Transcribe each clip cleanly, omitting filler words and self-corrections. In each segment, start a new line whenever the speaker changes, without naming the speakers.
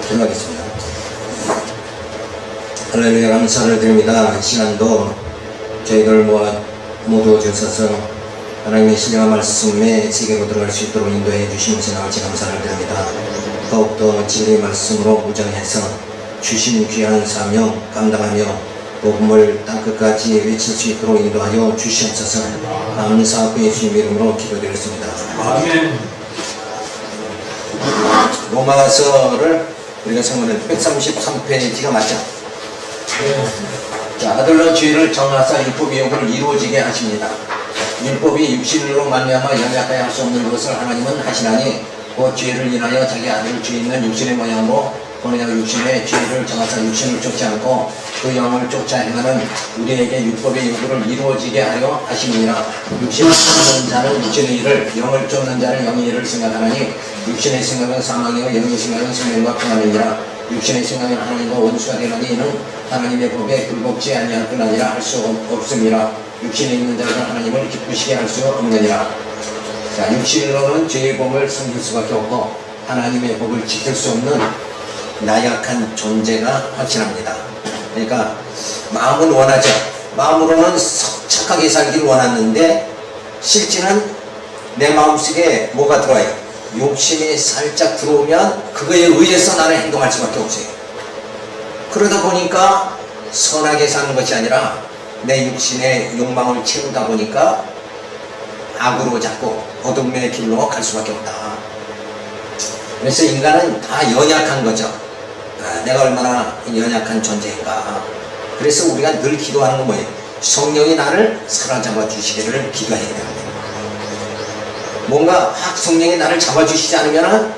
기도하겠습니다. 할렐루야, 감사를 드립니다. 이 시간도 저희들 모두 주셔서 하나님의 신령한 말씀에 세계로 들어갈 수 있도록 인도해 주시면서 나올지 감사를 드립니다. 더욱더 진리의 말씀으로 무장해서 주신 귀한 사명 감당하며 복음을 땅끝까지 외칠 수 있도록 인도하여 주시옵소서. 감사하고 예수님 이름으로 기도드렸습니다.
아멘.
로마서를 우리가 성문은 133페이지가 맞죠?
네.
자, 아들로 죄를 정하사 율법의 요구를 이루어지게 하십니다. 율법이 육신으로 말미암아 연약하여 할 수 없는 것을 하나님은 하시나니 그 죄를 인하여 자기 아들을 죄 있는 육신의 모양으로 보내어 육신의 죄를 정하사 육신을 쫓지 않고 그 영을 쫓아 행하는 우리에게 율법의 요구를 이루어지게 하려 하심이니라. 육신을 쫓는 자는 육신의 일을, 영을 쫓는 자는 영의 일을 생각하나니 육신의 생각은 사망이요 영의 생각은 생명과 평안이니라. 육신의 생각은 하나님과 원수가 되나니 이는 하나님의 법에 굴복지 아니할 뿐 아니라 할 수 없음이라. 육신에 있는 자는 하나님을 기쁘시게 할 수 없느니라. 자, 육신으로는 죄의 법을 섬길 수밖에 없고 하나님의 법을 지킬 수 없는 나약한 존재가 확실합니다. 그러니까 마음은 원하죠. 마음으로는 착하게 살기를 원하는데 실제는 내 마음속에 뭐가 들어와요? 욕심이 살짝 들어오면 그거에 의해서 나는 행동할 수밖에 없어요. 그러다 보니까 선하게 사는 것이 아니라 내 육신의 욕망을 채우다 보니까 악으로 자꾸 어둠의 길로 갈 수밖에 없다. 그래서 인간은 다 연약한 거죠. 내가 얼마나 연약한 존재인가. 그래서 우리가 늘 기도하는 건 뭐예요? 성령이 나를 사로잡아 주시기를 기도해야 됩니다. 뭔가 확 성령이 나를 잡아주시지 않으면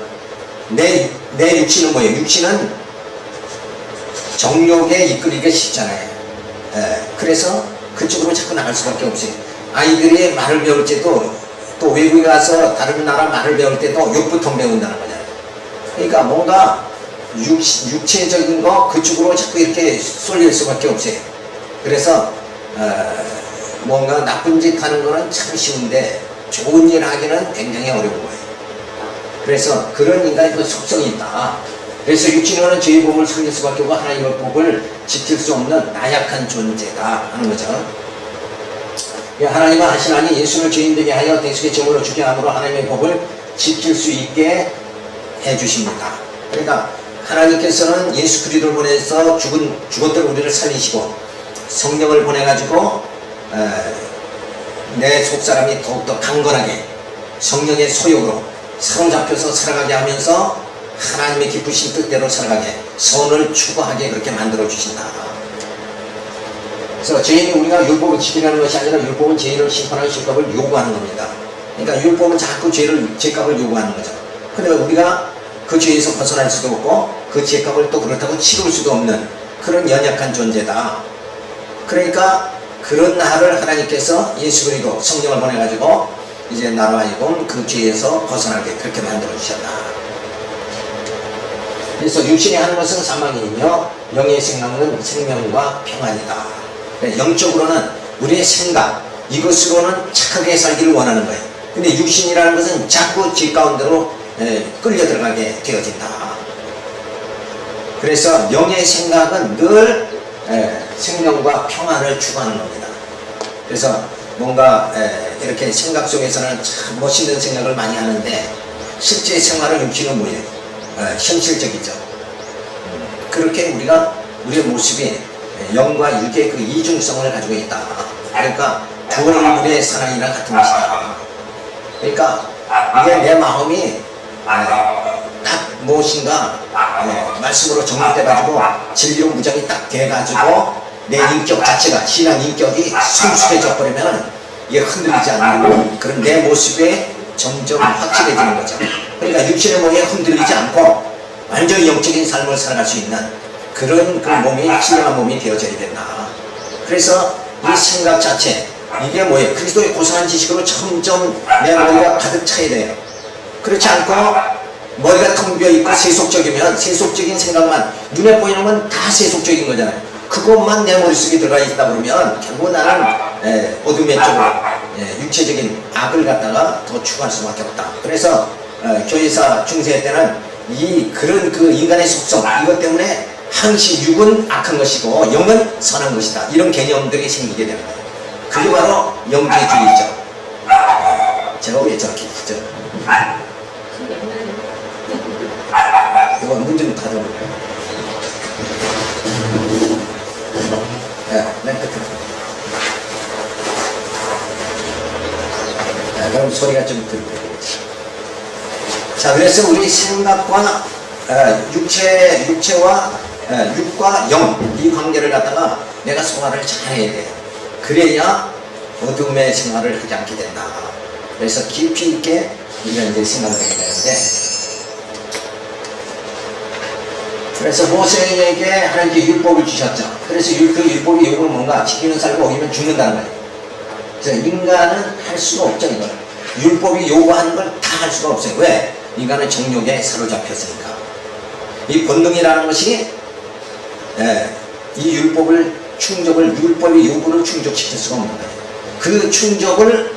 내 육신은 뭐예요? 육신은 정욕에 이끌리기 쉽잖아요. 그래서 그쪽으로 자꾸 나갈 수밖에 없어요. 아이들이 말을 배울 때도 또 외국에 가서 다른 나라 말을 배울 때도 욕부터 배운다는 거잖아요. 그러니까 뭔가 육체적인 거 그쪽으로 자꾸 이렇게 쏠릴 수밖에 없어요. 그래서 뭔가 나쁜 짓 하는 거는 참 쉬운데 좋은 일 하기는 굉장히 어려운 거예요. 그래서 그런 인간의 그 속성이 있다. 그래서 육신으로는 죄의 법을 섬길 수밖에 없고 하나님의 법을 지킬 수 없는 나약한 존재다 하는 거죠. 하나님은 하시나니 예수를 죄인되게 하여 대속의 제물로 주게 함으로 하나님의 법을 지킬 수 있게 해주십니다. 그러니까 하나님께서는 예수 그리스도를 보내서 죽었던 우리를 살리시고 성령을 보내가지고 내 속사람이 더욱더 강건하게 성령의 소욕으로 사로잡혀서 살아가게 하면서 하나님의 기쁘신 뜻대로 살아가게 선을 추구하게 그렇게 만들어 주신다. 그래서 죄인이 우리가 율법을 지키라는 것이 아니라 율법은 죄인을 심판하는 죄값을 요구하는 겁니다. 그러니까 율법은 자꾸 죄값을 요구하는 거죠. 그러니까 우리가 그 죄에서 벗어날 수도 없고 그 죄값을 또 그렇다고 치를 수도 없는 그런 연약한 존재다. 그러니까 그런 나를 하나님께서 예수 그리스도 성령을 보내가지고 이제 나로 하여금 그 죄에서 벗어나게 그렇게 만들어 주셨다. 그래서 육신이 하는 것은 사망이며 영의 생각은 생명과 평안이다. 영적으로는 우리의 생각 이것으로는 착하게 살기를 원하는 거예요. 근데 육신이라는 것은 자꾸 죄 가운데로 끌려 들어가게 되어진다. 그래서 영의 생각은 늘 생명과 평안을 추구하는 겁니다. 그래서 뭔가 이렇게 생각 속에서는 참 멋있는 생각을 많이 하는데 실제 생활은 육신은 뭐예요? 현실적이죠. 그렇게 우리의 모습이 영과 육의 그 이중성을 가지고 있다. 그러니까 두 얼굴의 사랑이랑 같은 것이다. 그러니까 이게 내 마음이 딱 무엇인가 말씀으로 정립돼가지고 진리로 무장이 딱 돼가지고 내 인격 자체가 신앙 인격이 성숙해져 버리면 이게 흔들리지 않는 그런 내 모습에 점점 확실해지는 거죠. 그러니까 육신의 몸이 흔들리지 않고 완전히 영적인 삶을 살아갈 수 있는 그런 그 몸이 신령한 몸이 되어져야 된다. 그래서 이 생각 자체 이게 뭐예요? 그리스도의 고상한 지식으로 점점 내 머리가 가득 차야 돼요. 그렇지 않고 머리가 텅 비어있고 세속적이면 세속적인 생각만 눈에 보이는 건 다 세속적인 거잖아요. 그것만 내 머릿속에 들어가 있다 그러면 결국 나는 어둠의 쪽으로 육체적인 악을 갖다가 더 추구할 수밖에 없다. 그래서 교회사 중세 때는 그런 그 인간의 속성, 이것 때문에 항시 육은 악한 것이고 영은 선한 것이다. 이런 개념들이 생기게 되는 거예요. 그게 바로 영계주의죠. 제가 왜 저렇게 했죠? 이거 문 좀 닫아볼까요? 맨 끝에. 그럼 소리가 좀 들고요. 자, 그래서 우리 생각과 육체와 육과 영, 이 관계를 갖다가 내가 소화를 잘 해야 돼. 그래야 어둠의 생활을 하지 않게 된다. 그래서 깊이 있게 우리가 이제 생각을 하게 되는데, 그래서 모세에게 하나님께 율법을 주셨죠. 그래서 그 율법이 요구는 뭔가? 지키는 살고 어기면 죽는다는 거예요. 그래서 인간은 할 수가 없죠, 이걸. 율법이 요구하는 걸 다 할 수가 없어요. 왜? 인간은 정욕에 사로잡혔으니까. 이 본능이라는 것이 이 율법이 요구를 충족시킬 수가 없는 거예요. 그 충족을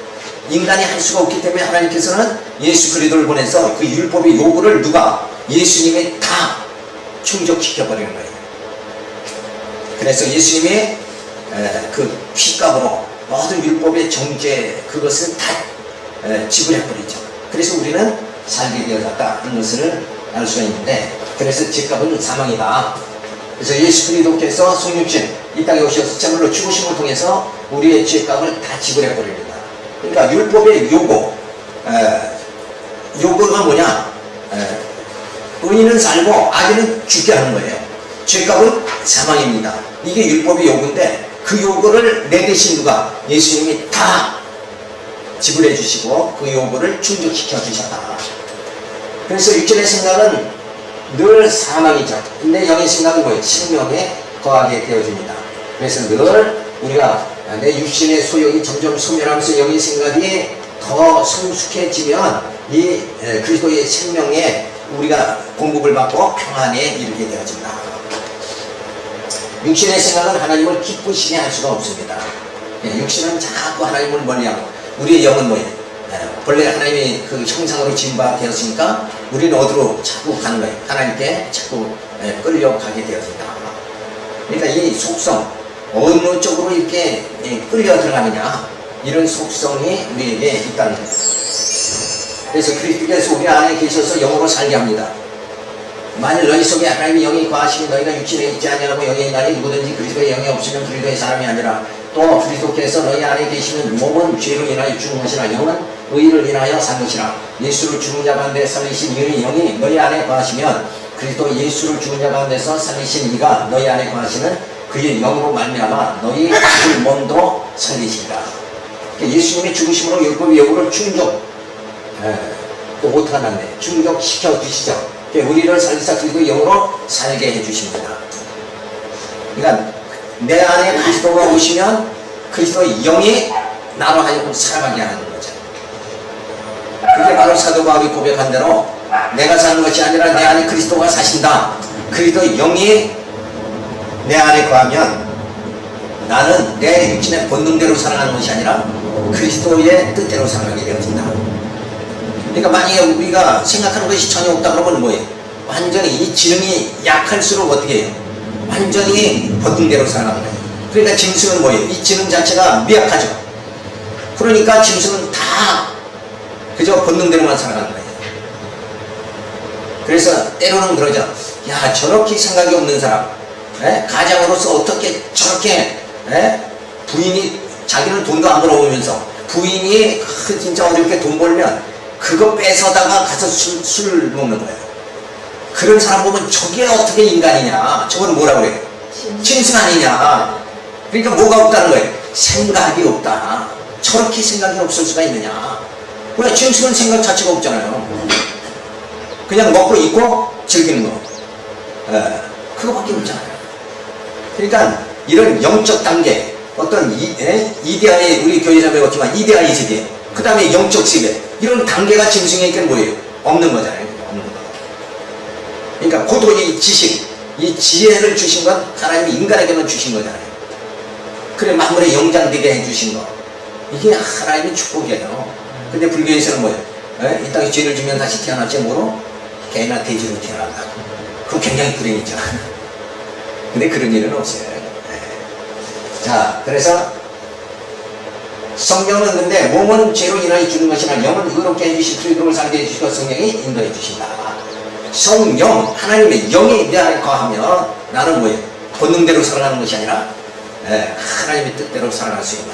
인간이 할 수가 없기 때문에 하나님께서는 예수 그리스도를 보내서 그 율법의 요구를 예수님이 다 충족시켜버리는 거예요. 그래서 예수님이 그 피값으로 모든 율법의 정죄 그것을 다 지불해버리죠. 그래서 우리는 살게 되어졌다 하는 것을 알 수가 있는데, 그래서 죄값은 사망이다. 그래서 예수 그리스도께서 성육신 이 땅에 오셔서 제물로 죽으심을 통해서 우리의 죄값을 다 지불해버립니다. 그러니까 율법의 요구가 뭐냐? 의인은 살고 악인은 죽게 하는 거예요. 죄값은 사망입니다. 이게 율법의 요구인데, 그 요구를 내 대신 누가? 예수님이 다 지불해 주시고 그 요구를 충족시켜 주셨다. 그래서 육신의 생각은 늘 사망이죠. 근데 영의 생각은 뭐예요? 생명에 거하게 되어집니다. 그래서 늘 우리가 내 육신의 소욕이 점점 소멸하면서 영의 생각이 더 성숙해지면 이 그리스도의 생명에 우리가 공급을 받고 평안에 이르게 되어진다. 육신의 생각은 하나님을 기쁘시게 할 수가 없습니다. 육신은 자꾸 하나님을 멀리하고, 우리의 영은 뭐예요? 본래 하나님이 그 형상으로 지은 바 되었으니까 우리는 어디로 자꾸 가는 거예요? 하나님께 자꾸 끌려가게 되어진다. 그러니까 이 속성, 어느 쪽으로 이렇게 끌려 들어가느냐, 이런 속성이 우리에게 있다는 거예요. 그래서 그리스도께서 우리 안에 계셔서 영으로 살게 합니다. 만일 너희 속에 하나님의 영이 거하시면 너희가 육신에 있지 아니하고 영에 있나니, 누구든지 그리스도의 영이 없으면 그리스도의 사람이 아니라, 또 그리스도께서 너희 안에 계시면 몸은 죄로 인하여 죽은 것이나 영은 의를 인하여 산 것이라. 예수를 죽은 자 가운데 살리신 이의 영이 너희 안에 거하시면 그리스도 예수를 죽은 자 가운데서 살리신 이가 너희 안에 거하시는 그의 영으로 말미암아 너희 죽은 몸도 살리시리라. 예수님의 죽으심으로 율법의 요구를 또 못하는데 충족시켜 주시죠. 우리를 살리사 그리스도의 영으로 살게 해주십니다. 그러니까 내 안에 그리스도가 오시면 그리스도의 영이 나로 하여금 살아가게 하는 거죠. 그게 바로 사도 바울이 고백한 대로 내가 사는 것이 아니라 내 안에 그리스도가 사신다. 그리스도의 영이 내 안에 거하면 나는 내 육신의 본능대로 살아가는 것이 아니라 그리스도의 뜻대로 살아가게 되어진다. 그러니까 만약에 우리가 생각하는 것이 전혀 없다 그러면 뭐예요? 완전히 이 지능이 약할수록 어떻게 해요? 완전히 본능대로 살아가는 거예요. 그러니까 짐승은 뭐예요? 이 지능 자체가 미약하죠. 그러니까 짐승은 다 그저 본능대로만 살아가는 거예요. 그래서 때로는 그러죠. 야, 저렇게 생각이 없는 사람, 가장으로서 어떻게 저렇게 부인이, 자기는 돈도 안 벌어오면서 부인이 진짜 어렵게 돈 벌면 그거 뺏어다가 가서 술 먹는 거예요. 그런 사람 보면 저게 어떻게 인간이냐, 저건 뭐라고 해요? 짐승 아니냐. 그러니까 뭐가 없다는 거예요? 생각이 없다. 저렇게 생각이 없을 수가 있느냐. 왜? 짐승은 생각 자체가 없잖아요. 그냥 먹고 입고 즐기는 거, 그거밖에 없잖아요. 그러니까 이런 영적 단계, 어떤 이데아의, 우리 교회에서 배웠지만 이데아의 세계, 그 다음에 영적 세계, 이런 단계가 짐승에게는 뭐예요? 없는 거잖아요. 없는 거. 그러니까 고도의 지식, 이 지혜를 주신 건 하나님이 인간에게만 주신 거잖아요. 그래 만물의 영장되게 해주신 거, 이게 하나님의 축복이에요. 근데 불교에서는 뭐예요? 이 땅에 죄를 지면 다시 태어날지 뭐로? 개나 돼지로 태어난다. 그거 굉장히 불행이죠. 근데 그런 일은 없어요. 자, 그래서 성경은 근데 몸은 죄로 인하여 죽는 것이나 영은 의롭게 해주실 그리스도를 살게 해주시고 성령이 인도해 주신다. 성령, 하나님의 영이 내 안에 거하면 나는 뭐예요? 본능대로 살아가는 것이 아니라 하나님의 뜻대로 살아갈 수 있는,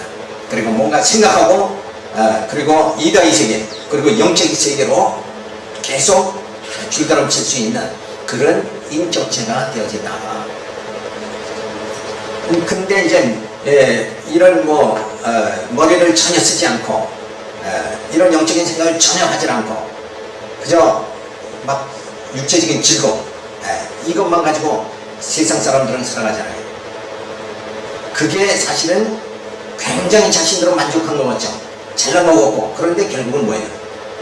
그리고 뭔가 생각하고 그리고 이다의 세계 그리고 영적인 세계로 계속 줄다름칠 수 있는 그런 인격체가 되어진다. 근데 이제 이런 머리를 전혀 쓰지 않고 이런 영적인 생각을 전혀 하지 않고 그저 막 육체적인 즐거움 이것만 가지고 세상 사람들은 살아가잖아요. 그게 사실은 굉장히 자신들은 만족한 것 같죠. 잘 먹었고, 그런데 결국은 뭐예요?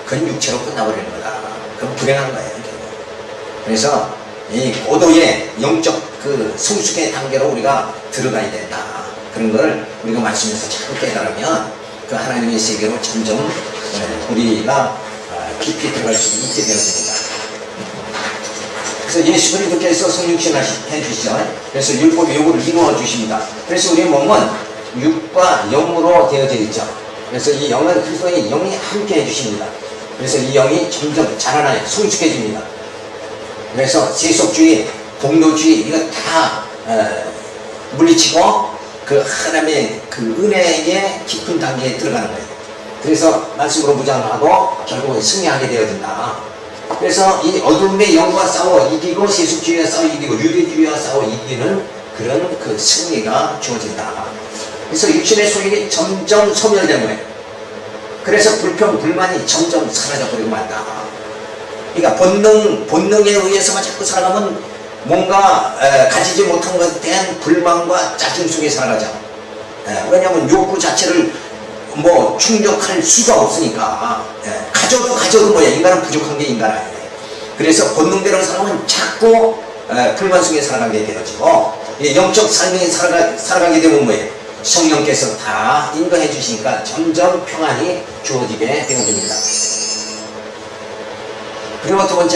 그건 육체로 끝나버리는 거다. 그건 불행한 거예요, 결국. 그래서 이 고도의 영적 그 성숙의 단계로 우리가 들어가야 된다. 그런 걸 우리가 말씀에서 자꾸 깨달으면 그 하나님의 세계로 점점 우리가 깊이 들어갈 수 있게 되어집니다. 그래서 예수 그리스도께서 성육신 해주시죠. 그래서 율법의 요구를 이루어 주십니다. 그래서 우리 몸은 육과 영으로 되어져 있죠. 그래서 이 영은 그리스도의 영이 함께 해주십니다. 그래서 이 영이 점점 자라나요. 성숙해집니다. 그래서 세속주의, 공로주의 이거 다 물리치고 그 하나님의 그 은혜의 깊은 단계에 들어가는 거예요. 그래서 말씀으로 무장하고 결국은 승리하게 되어진다. 그래서 이 어둠의 영과 싸워 이기고 세속주의와 싸워 이기고 유대주의와 싸워 이기는 그런 그 승리가 주어진다. 그래서 육신의 소욕이 점점 소멸된 거예요. 그래서 불평, 불만이 점점 사라져버리고 만다. 그러니까 본능에 의해서만 자꾸 살아가면 뭔가 가지지 못한 것에 대한 불만과 짜증 속에 살아가죠. 왜냐하면 욕구 자체를 뭐 충족할 수가 없으니까. 가져도 뭐야, 인간은 부족한 게 인간 아니에요. 그래서 본능대로 살아가면 자꾸 불만 속에 살아가게 되어지고, 영적 삶에 살아가게 되면 뭐예요? 성령께서 다 인도해 주시니까 점점 평안이 주어지게 되어집니다. 그리고 두 번째,